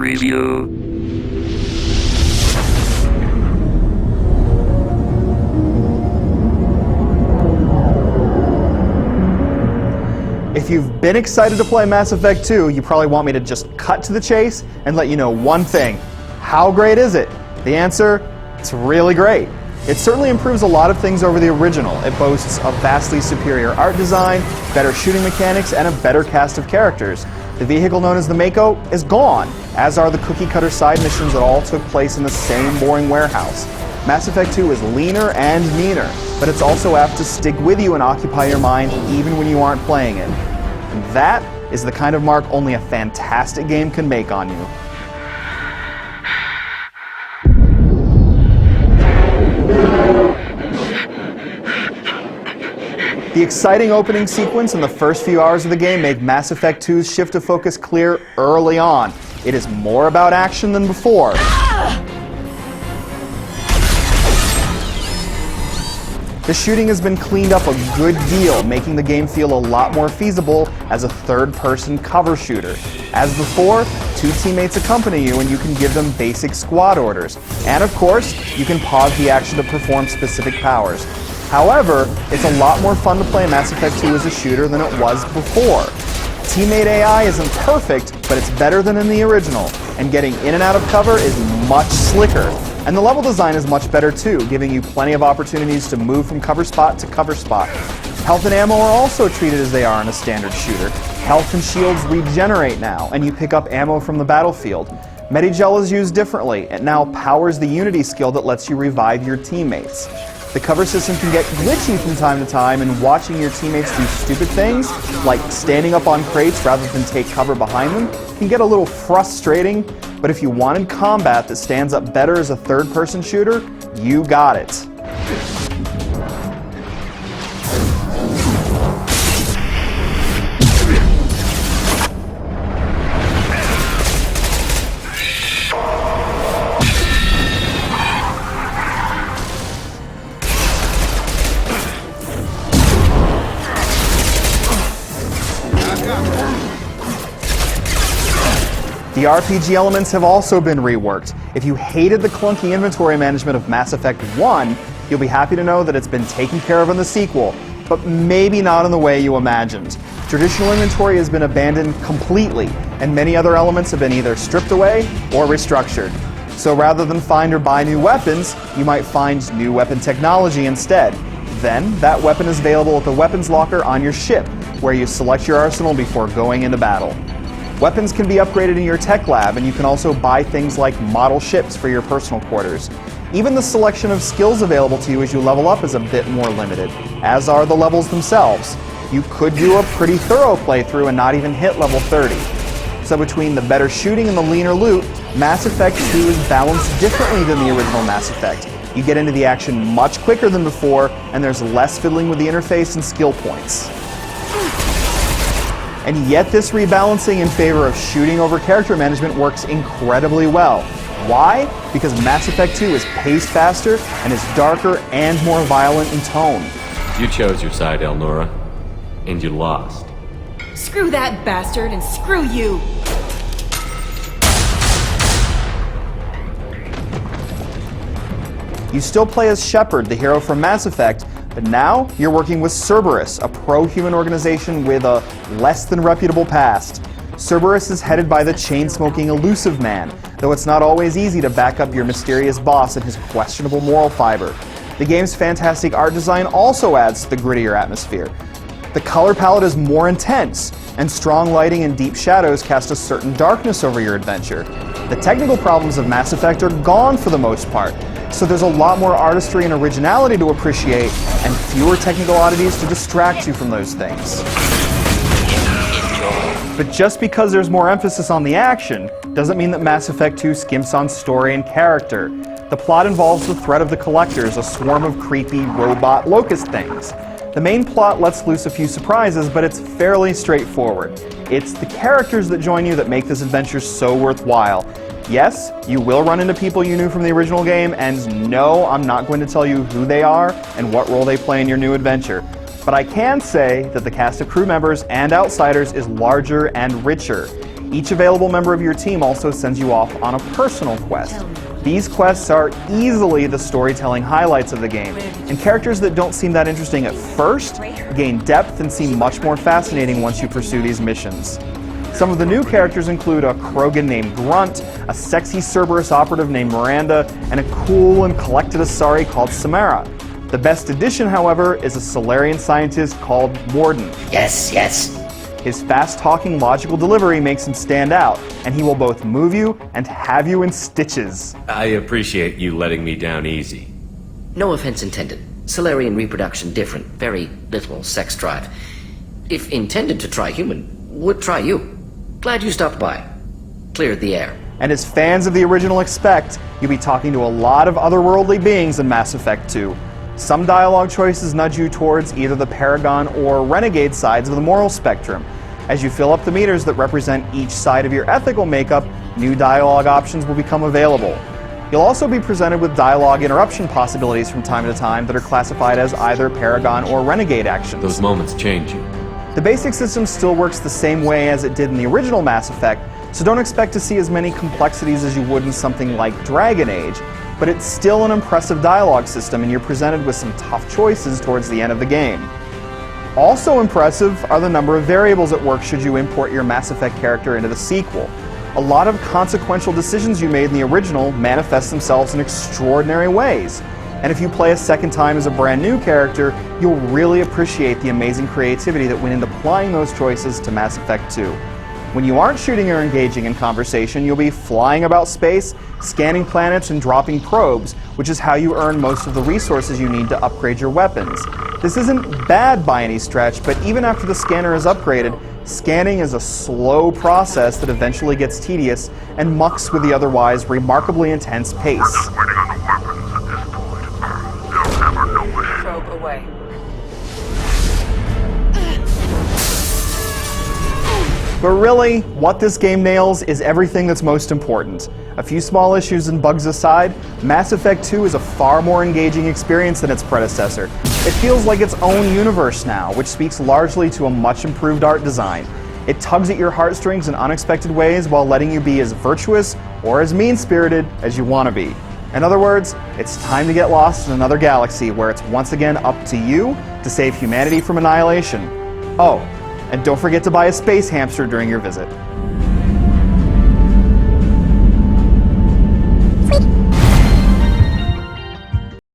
review. If you've been excited to play Mass Effect 2, you probably want me to just cut to the chase and let you know one thing. How great is it? The answer, it's really great. It certainly improves a lot of things over the original. It boasts a vastly superior art design, better shooting mechanics, and a better cast of characters. The vehicle known as the Mako is gone, as are the cookie-cutter side missions that all took place in the same boring warehouse. Mass Effect 2 is leaner and meaner, but it's also apt to stick with you and occupy your mind even when you aren't playing it. And that is the kind of mark only a fantastic game can make on you. The exciting opening sequence and the first few hours of the game make Mass Effect 2's shift of focus clear early on. It is more about action than before. The shooting has been cleaned up a good deal, making the game feel a lot more feasible as a third-person cover shooter. As before, two teammates accompany you and you can give them basic squad orders. And of course, you can pause the action to perform specific powers. However, it's a lot more fun to play Mass Effect 2 as a shooter than it was before. Teammate AI isn't perfect, but it's better than in the original, and getting in and out of cover is much slicker. And the level design is much better too, giving you plenty of opportunities to move from cover spot to cover spot. Health and ammo are also treated as they are in a standard shooter. Health and shields regenerate now, and you pick up ammo from the battlefield. Medigel is used differently. It now powers the Unity skill that lets you revive your teammates. The cover system can get glitchy from time to time, and watching your teammates do stupid things, like standing up on crates rather than take cover behind them, can get a little frustrating, but if you wanted combat that stands up better as a third-person shooter, you got it. The RPG elements have also been reworked. If you hated the clunky inventory management of Mass Effect 1, you'll be happy to know that it's been taken care of in the sequel, but maybe not in the way you imagined. Traditional inventory has been abandoned completely, and many other elements have been either stripped away or restructured. So rather than find or buy new weapons, you might find new weapon technology instead. Then, that weapon is available at the weapons locker on your ship, where you select your arsenal before going into battle. Weapons can be upgraded in your tech lab, and you can also buy things like model ships for your personal quarters. Even the selection of skills available to you as you level up is a bit more limited, as are the levels themselves. You could do a pretty thorough playthrough and not even hit level 30. So between the better shooting and the leaner loot, Mass Effect 2 is balanced differently than the original Mass Effect. You get into the action much quicker than before, and there's less fiddling with the interface and skill points. And yet this rebalancing in favor of shooting over character management works incredibly well. Why? Because Mass Effect 2 is paced faster and is darker and more violent in tone. You chose your side, Elnora, and you lost. Screw that bastard and screw you! You still play as Shepard, the hero from Mass Effect, but now you're working with Cerberus, a pro-human organization with a less than reputable past. Cerberus is headed by the chain-smoking Elusive Man, though it's not always easy to back up your mysterious boss and his questionable moral fiber. The game's fantastic art design also adds to the grittier atmosphere. The color palette is more intense, and strong lighting and deep shadows cast a certain darkness over your adventure. The technical problems of Mass Effect are gone for the most part, so there's a lot more artistry and originality to appreciate, and fewer technical oddities to distract you from those things. But just because there's more emphasis on the action, doesn't mean that Mass Effect 2 skimps on story and character. The plot involves the threat of the Collectors, a swarm of creepy robot locust things. The main plot lets loose a few surprises, but it's fairly straightforward. It's the characters that join you that make this adventure so worthwhile. Yes, you will run into people you knew from the original game, and no, I'm not going to tell you who they are and what role they play in your new adventure. But I can say that the cast of crew members and outsiders is larger and richer. Each available member of your team also sends you off on a personal quest. These quests are easily the storytelling highlights of the game, and characters that don't seem that interesting at first gain depth and seem much more fascinating once you pursue these missions. Some of the new characters include a Krogan named Grunt, a sexy Cerberus operative named Miranda, and a cool and collected Asari called Samara. The best addition, however, is a Solarian scientist called Morden. Yes, yes. His fast-talking, logical delivery makes him stand out, and he will both move you and have you in stitches. I appreciate you letting me down easy. No offense intended. Solarian reproduction different. Very little sex drive. If intended to try human, would try you. Glad you stopped by. Cleared the air. And as fans of the original expect, you'll be talking to a lot of otherworldly beings in Mass Effect 2. Some dialogue choices nudge you towards either the Paragon or Renegade sides of the moral spectrum. As you fill up the meters that represent each side of your ethical makeup, new dialogue options will become available. You'll also be presented with dialogue interruption possibilities from time to time that are classified as either Paragon or Renegade actions. Those moments change you. The basic system still works the same way as it did in the original Mass Effect, so don't expect to see as many complexities as you would in something like Dragon Age, but it's still an impressive dialogue system and you're presented with some tough choices towards the end of the game. Also impressive are the number of variables at work should you import your Mass Effect character into the sequel. A lot of consequential decisions you made in the original manifest themselves in extraordinary ways. And if you play a second time as a brand new character, you'll really appreciate the amazing creativity that went into applying those choices to Mass Effect 2. When you aren't shooting or engaging in conversation, you'll be flying about space, scanning planets, and dropping probes, which is how you earn most of the resources you need to upgrade your weapons. This isn't bad by any stretch, but even after the scanner is upgraded, scanning is a slow process that eventually gets tedious and mucks with the otherwise remarkably intense pace. Probe away. But really, what this game nails is everything that's most important. A few small issues and bugs aside, Mass Effect 2 is a far more engaging experience than its predecessor. It feels like its own universe now, which speaks largely to a much improved art design. It tugs at your heartstrings in unexpected ways while letting you be as virtuous or as mean-spirited as you want to be. In other words, it's time to get lost in another galaxy where it's once again up to you to save humanity from annihilation. Oh, and don't forget to buy a space hamster during your visit.